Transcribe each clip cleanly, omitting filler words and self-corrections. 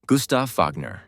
Gustav Wagner.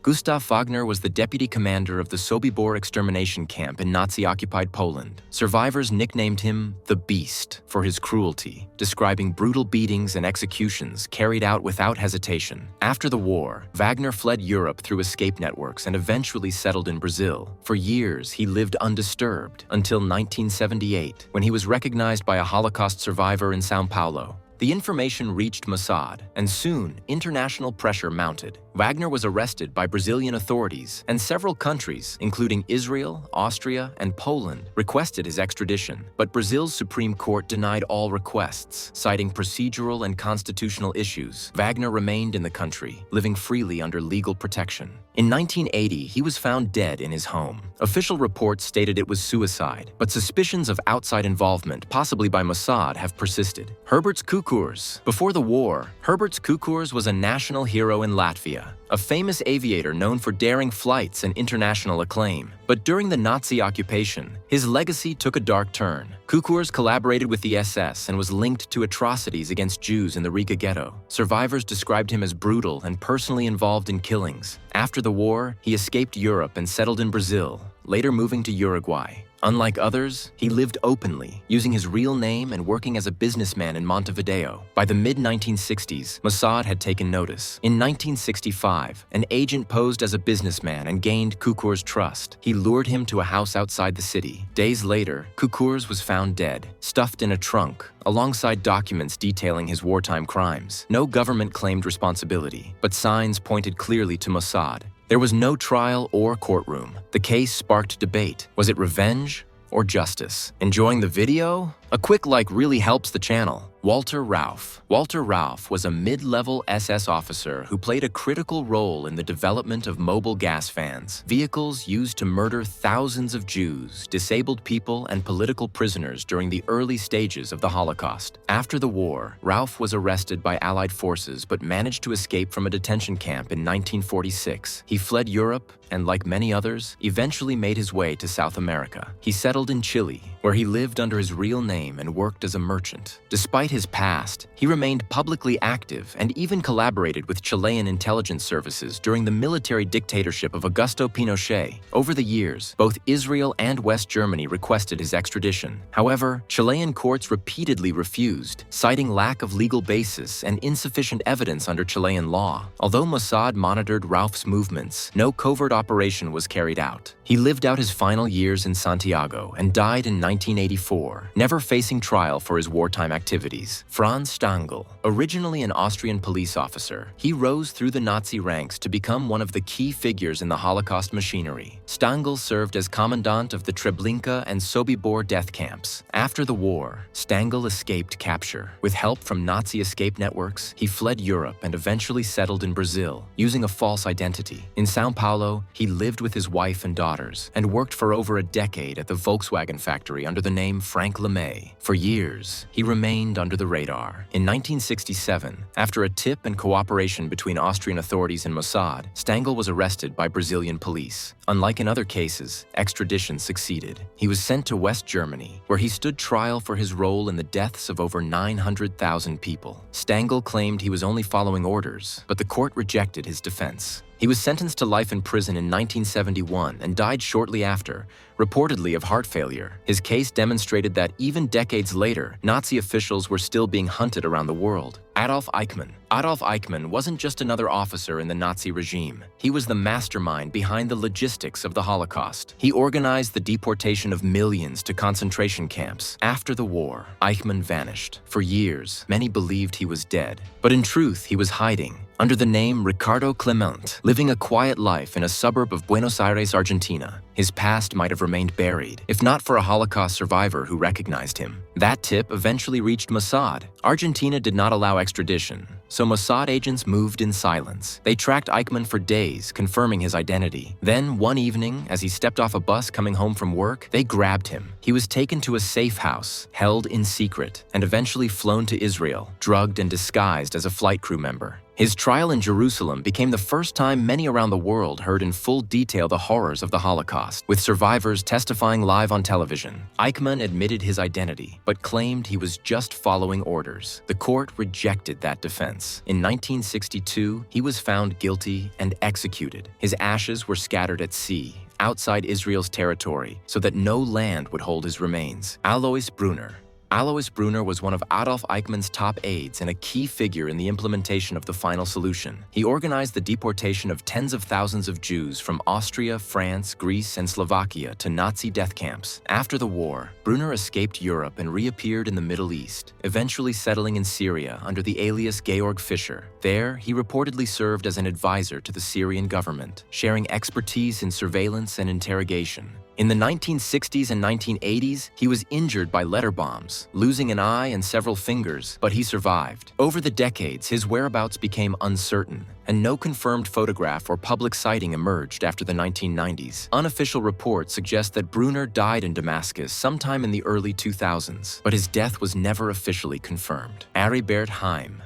Gustav Wagner was the deputy commander of the Sobibor extermination camp in Nazi-occupied Poland. Survivors nicknamed him the Beast for his cruelty, describing brutal beatings and executions carried out without hesitation. After the war, Wagner fled Europe through escape networks and eventually settled in Brazil. For years, he lived undisturbed until 1978, when he was recognized by a Holocaust survivor in São Paulo. The information reached Mossad, and soon international pressure mounted. Wagner was arrested by Brazilian authorities, and several countries, including Israel, Austria, and Poland, requested his extradition. But Brazil's Supreme Court denied all requests, citing procedural and constitutional issues. Wagner remained in the country, living freely under legal protection. In 1980, he was found dead in his home. Official reports stated it was suicide, but suspicions of outside involvement, possibly by Mossad, have persisted. Herberts Cukurs. Before the war, Herberts Cukurs was a national hero in Latvia, a famous aviator known for daring flights and international acclaim. But during the Nazi occupation, his legacy took a dark turn. Cukurs collaborated with the SS and was linked to atrocities against Jews in the Riga ghetto. Survivors described him as brutal and personally involved in killings. After the war, he escaped Europe and settled in Brazil, later moving to Uruguay. Unlike others, he lived openly, using his real name and working as a businessman in Montevideo. By the mid-1960s, Mossad had taken notice. In 1965, an agent posed as a businessman and gained Cukurs' trust. He lured him to a house outside the city. Days later, Cukurs was found dead, stuffed in a trunk, alongside documents detailing his wartime crimes. No government claimed responsibility, but signs pointed clearly to Mossad. There was no trial or courtroom. The case sparked debate. Was it revenge or justice? Enjoying the video? A quick like really helps the channel. Walter Rauff. Walter Rauff was a mid-level SS officer who played a critical role in the development of mobile gas vans, vehicles used to murder thousands of Jews, disabled people, and political prisoners during the early stages of the Holocaust. After the war, Rauff was arrested by Allied forces but managed to escape from a detention camp in 1946. He fled Europe and, like many others, eventually made his way to South America. He settled in Chile, where he lived under his real name and worked as a merchant. Despite his past, he remained publicly active and even collaborated with Chilean intelligence services during the military dictatorship of Augusto Pinochet. Over the years, both Israel and West Germany requested his extradition. However, Chilean courts repeatedly refused, citing lack of legal basis and insufficient evidence under Chilean law. Although Mossad monitored Rauff's movements, no covert operation was carried out. He lived out his final years in Santiago and died in 1984, never facing trial for his wartime activities. Franz Stangl, originally an Austrian police officer, he rose through the Nazi ranks to become one of the key figures in the Holocaust machinery. Stangl served as commandant of the Treblinka and Sobibor death camps. After the war, Stangl escaped capture. With help from Nazi escape networks, he fled Europe and eventually settled in Brazil, using a false identity. In São Paulo, he lived with his wife and daughters and worked for over a decade at the Volkswagen factory under the name Frank LeMay. For years, he remained under the radar. In 1967, after a tip and cooperation between Austrian authorities and Mossad, Stangl was arrested by Brazilian police. Unlike in other cases, extradition succeeded. He was sent to West Germany, where he stood trial for his role in the deaths of over 900,000 people. Stangl claimed he was only following orders, but the court rejected his defense. He was sentenced to life in prison in 1971 and died shortly after, reportedly of heart failure. His case demonstrated that even decades later, Nazi officials were still being hunted around the world. Adolf Eichmann. Adolf Eichmann wasn't just another officer in the Nazi regime. He was the mastermind behind the logistics of the Holocaust. He organized the deportation of millions to concentration camps. After the war, Eichmann vanished. For years, many believed he was dead. But in truth, he was hiding under the name Ricardo Clement, living a quiet life in a suburb of Buenos Aires, Argentina. His past might have remained buried, if not for a Holocaust survivor who recognized him. That tip eventually reached Mossad. Argentina did not allow extradition, so Mossad agents moved in silence. They tracked Eichmann for days, confirming his identity. Then, one evening, as he stepped off a bus coming home from work, they grabbed him. He was taken to a safe house, held in secret, and eventually flown to Israel, drugged and disguised as a flight crew member. His trial in Jerusalem became the first time many around the world heard in full detail the horrors of the Holocaust. Holocaust, with survivors testifying live on television. Eichmann admitted his identity, but claimed he was just following orders. The court rejected that defense. In 1962, he was found guilty and executed. His ashes were scattered at sea, outside Israel's territory, so that no land would hold his remains. Alois Brunner. Alois Brunner was one of Adolf Eichmann's top aides and a key figure in the implementation of the final solution. He organized the deportation of tens of thousands of Jews from Austria, France, Greece, and Slovakia to Nazi death camps. After the war, Brunner escaped Europe and reappeared in the Middle East, eventually settling in Syria under the alias Georg Fischer. There, he reportedly served as an advisor to the Syrian government, sharing expertise in surveillance and interrogation. In the 1960s and 1980s, he was injured by letter bombs, losing an eye and several fingers, but he survived. Over the decades, his whereabouts became uncertain, and no confirmed photograph or public sighting emerged after the 1990s. Unofficial reports suggest that Brunner died in Damascus sometime in the early 2000s, but his death was never officially confirmed. Aribert Heim.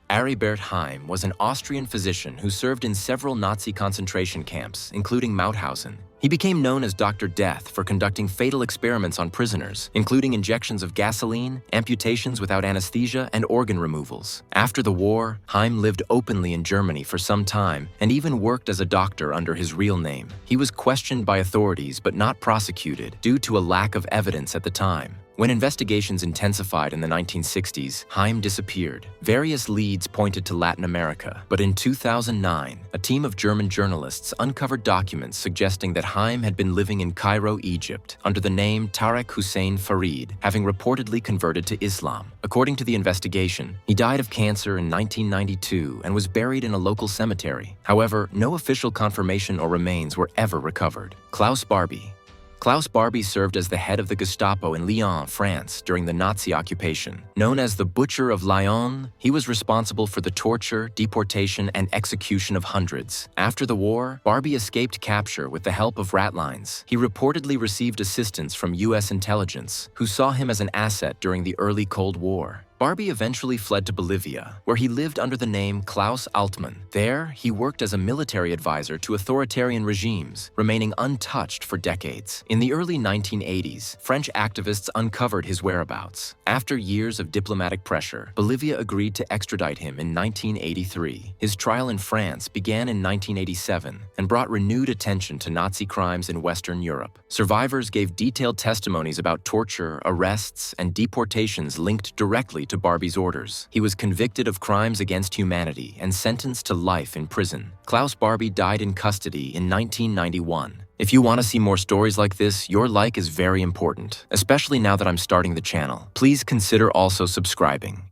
Aribert Heim was an Austrian physician who served in several Nazi concentration camps, including Mauthausen. He became known as Dr. Death for conducting fatal experiments on prisoners, including injections of gasoline, amputations without anesthesia, and organ removals. After the war, Heim lived openly in Germany for some time and even worked as a doctor under his real name. He was questioned by authorities but not prosecuted due to a lack of evidence at the time. When investigations intensified in the 1960s, Heim disappeared. Various leads pointed to Latin America, but in 2009, a team of German journalists uncovered documents suggesting that Heim had been living in Cairo, Egypt, under the name Tarek Hussein Farid, having reportedly converted to Islam. According to the investigation, he died of cancer in 1992 and was buried in a local cemetery. However, no official confirmation or remains were ever recovered. Klaus Barbie. Klaus Barbie served as the head of the Gestapo in Lyon, France, during the Nazi occupation. Known as the Butcher of Lyon, he was responsible for the torture, deportation, and execution of hundreds. After the war, Barbie escaped capture with the help of ratlines. He reportedly received assistance from U.S. intelligence, who saw him as an asset during the early Cold War. Barbie eventually fled to Bolivia, where he lived under the name Klaus Altmann. There, he worked as a military advisor to authoritarian regimes, remaining untouched for decades. In the early 1980s, French activists uncovered his whereabouts. After years of diplomatic pressure, Bolivia agreed to extradite him in 1983. His trial in France began in 1987 and brought renewed attention to Nazi crimes in Western Europe. Survivors gave detailed testimonies about torture, arrests, and deportations linked directly to Barbie's orders. He was convicted of crimes against humanity and sentenced to life in prison. Klaus Barbie died in custody in 1991. If you want to see more stories like this, your like is very important, especially now that I'm starting the channel. Please consider also subscribing.